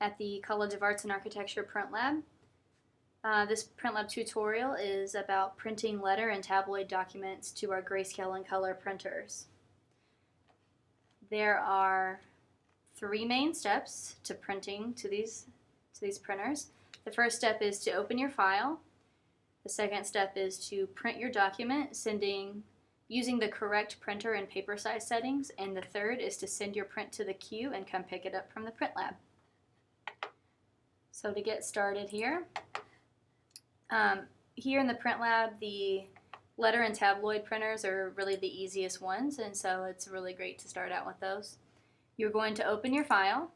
at the College of Arts and Architecture Print Lab. This Print Lab tutorial is about printing letter and tabloid documents to our grayscale and color printers. There are three main steps to printing to these printers. The first step is to open your file. The second step is to print your document using the correct printer and paper size settings, and the third is to send your print to the queue and come pick it up from the print lab. So to get started here in the print lab, the letter and tabloid printers are really the easiest ones, and so it's really great to start out with those. You're going to open your file.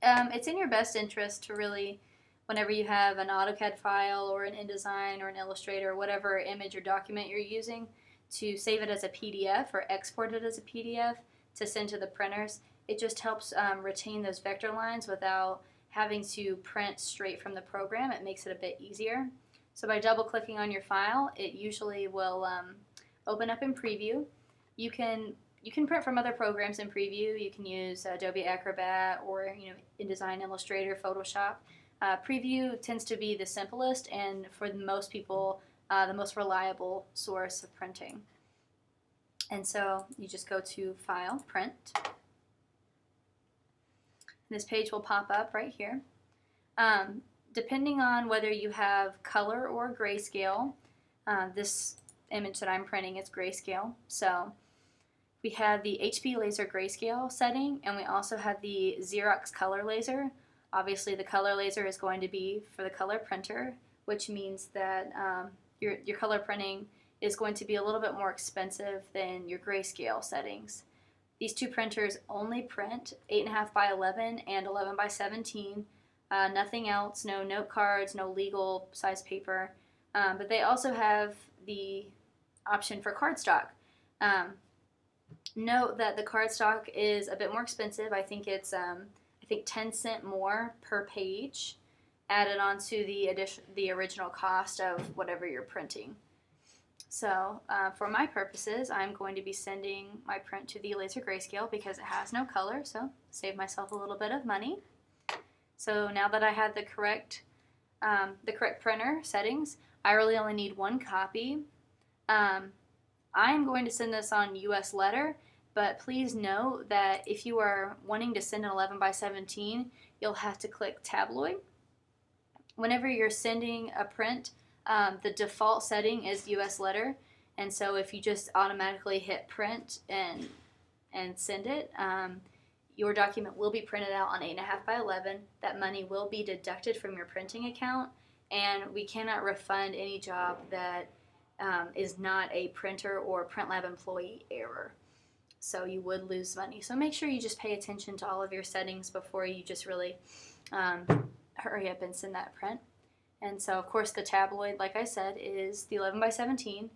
It's in your best interest to really, whenever you have an AutoCAD file or an InDesign or an Illustrator or whatever image or document you're using, to save it as a PDF or export it as a PDF to send to the printers. It just helps retain those vector lines without having to print straight from the program. It makes it a bit easier. So by double clicking on your file, it usually will open up in Preview. You can print from other programs in Preview. You can use Adobe Acrobat or InDesign, Illustrator, Photoshop. Preview tends to be the simplest and for most people the most reliable source of printing. And so you just go to File, Print. This page will pop up right here. Depending on whether you have color or grayscale, this image that I'm printing is grayscale. So we have the HP laser grayscale setting, and we also have the Xerox color laser. Obviously the color laser is going to be for the color printer, which means that your color printing is going to be a little bit more expensive than your grayscale settings. These two printers only print 8.5 by 11 and 11 by 17. Nothing else, no note cards, no legal size paper. But they also have the option for cardstock. Note that the cardstock is a bit more expensive. I think it's 10 cents more per page added onto the original cost of whatever you're printing. So for my purposes, I'm going to be sending my print to the laser grayscale because it has no color, so save myself a little bit of money. So now that I have the correct printer settings, I really only need one copy. I am going to send this on US letter, but please note that if you are wanting to send an 11 by 17, you'll have to click Tabloid. Whenever you're sending a print, the default setting is US letter, and so if you just automatically hit print and send it, your document will be printed out on 8.5 by 11. That money will be deducted from your printing account, and we cannot refund any job that is not a printer or print lab employee error. So you would lose money. So make sure you just pay attention to all of your settings before you just really hurry up and send that print. And so of course the tabloid, like I said, is the 11 by 17.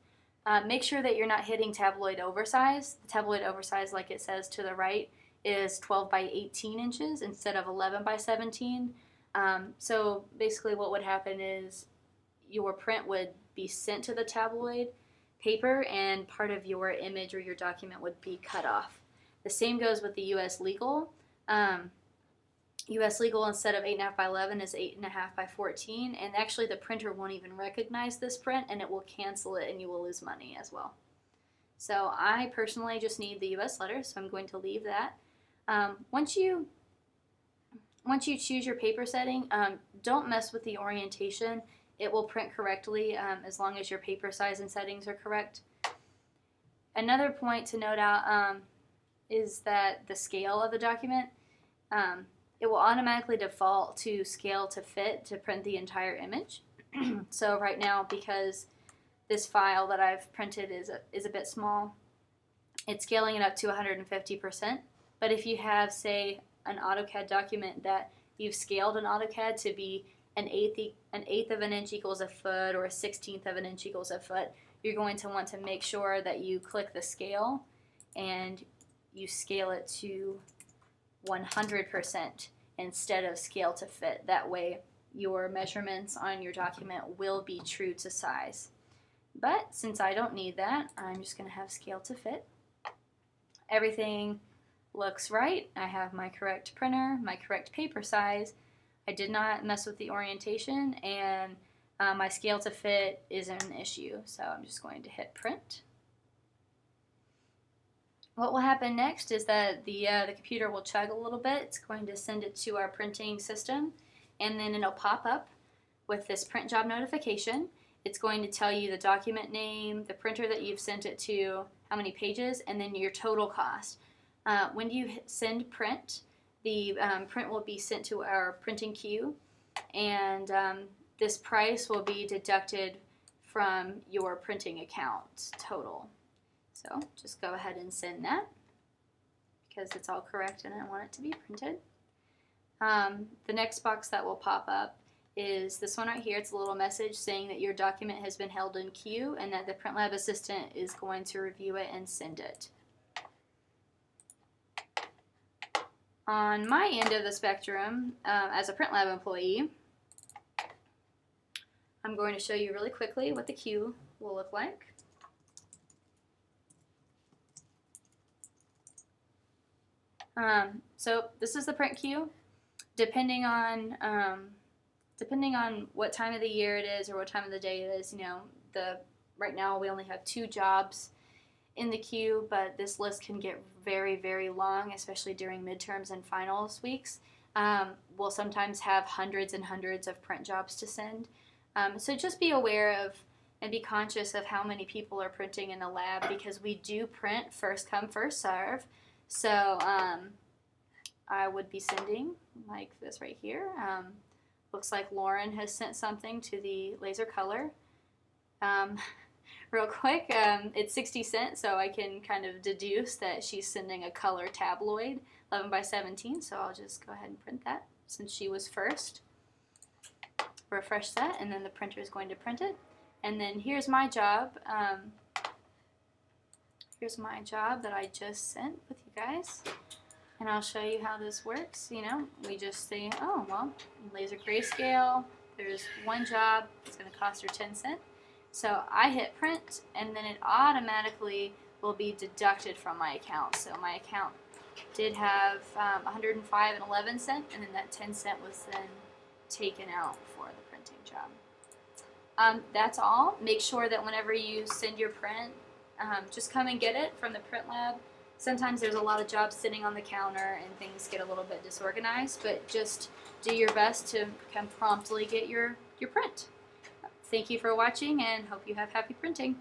Make sure that you're not hitting tabloid oversize. The tabloid oversize, like it says to the right, is 12 by 18 inches instead of 11 by 17. So basically what would happen is your print would be sent to the tabloid paper and part of your image or your document would be cut off. The same goes with the US legal. US legal, instead of 8.5 by 11, is 8.5 by 14, and actually the printer won't even recognize this print and it will cancel it and you will lose money as well. So I personally just need the US letter, so I'm going to leave that. Once you choose your paper setting, don't mess with the orientation. It will print correctly as long as your paper size and settings are correct. Another point to note out is that the scale of the document, it will automatically default to scale to fit to print the entire image. So right now, because this file that I've printed is a bit small, it's scaling it up to 150%. But if you have, say, an AutoCAD document that you've scaled in AutoCAD to be an eighth of an inch equals a foot or a 16th of an inch equals a foot, you're going to want to make sure that you click the scale and you scale it to 100% instead of scale to fit. That way your measurements on your document will be true to size. But since I don't need that, I'm just going to have scale to fit. Everything looks right. I have my correct printer, my correct paper size. I did not mess with the orientation, and my scale to fit isn't an issue. So I'm just going to hit print. What will happen next is that the computer will chug a little bit. It's going to send it to our printing system, and then it'll pop up with this print job notification. It's going to tell you the document name, the printer that you've sent it to, how many pages, and then your total cost. When you send print, the print will be sent to our printing queue, and this price will be deducted from your printing account total. So just go ahead and send that because it's all correct and I want it to be printed. The next box that will pop up is this one right here. It's a little message saying that your document has been held in queue and that the print lab assistant is going to review it and send it. On my end of the spectrum, as a print lab employee, I'm going to show you really quickly what the queue will look like. So this is the print queue. Depending on what time of the year it is or what time of the day it is, right now we only have 2 jobs in the queue, but this list can get very, very long, especially during midterms and finals weeks. We'll sometimes have hundreds and hundreds of print jobs to send. So just be aware of and be conscious of how many people are printing in the lab, because we do print first come, first serve. So I would be sending like this right here. Looks like Lauren has sent something to the laser color. Real quick, it's 60 cents, so I can kind of deduce that she's sending a color tabloid, 11 by 17, so I'll just go ahead and print that since she was first. Refresh that, and then the printer is going to print it. And then here's my job. Here's my job that I just sent with you guys. And I'll show you how this works. We just say, oh, well, laser grayscale, there's one job, it's going to cost her 10 cents. So I hit print, and then it automatically will be deducted from my account. So my account did have 105 and 11 cents, and then that 10 cents was then taken out for the printing job. That's all. Make sure that whenever you send your print, just come and get it from the print lab. Sometimes there's a lot of jobs sitting on the counter and things get a little bit disorganized, but just do your best to come promptly get your print. Thank you for watching and hope you have happy printing.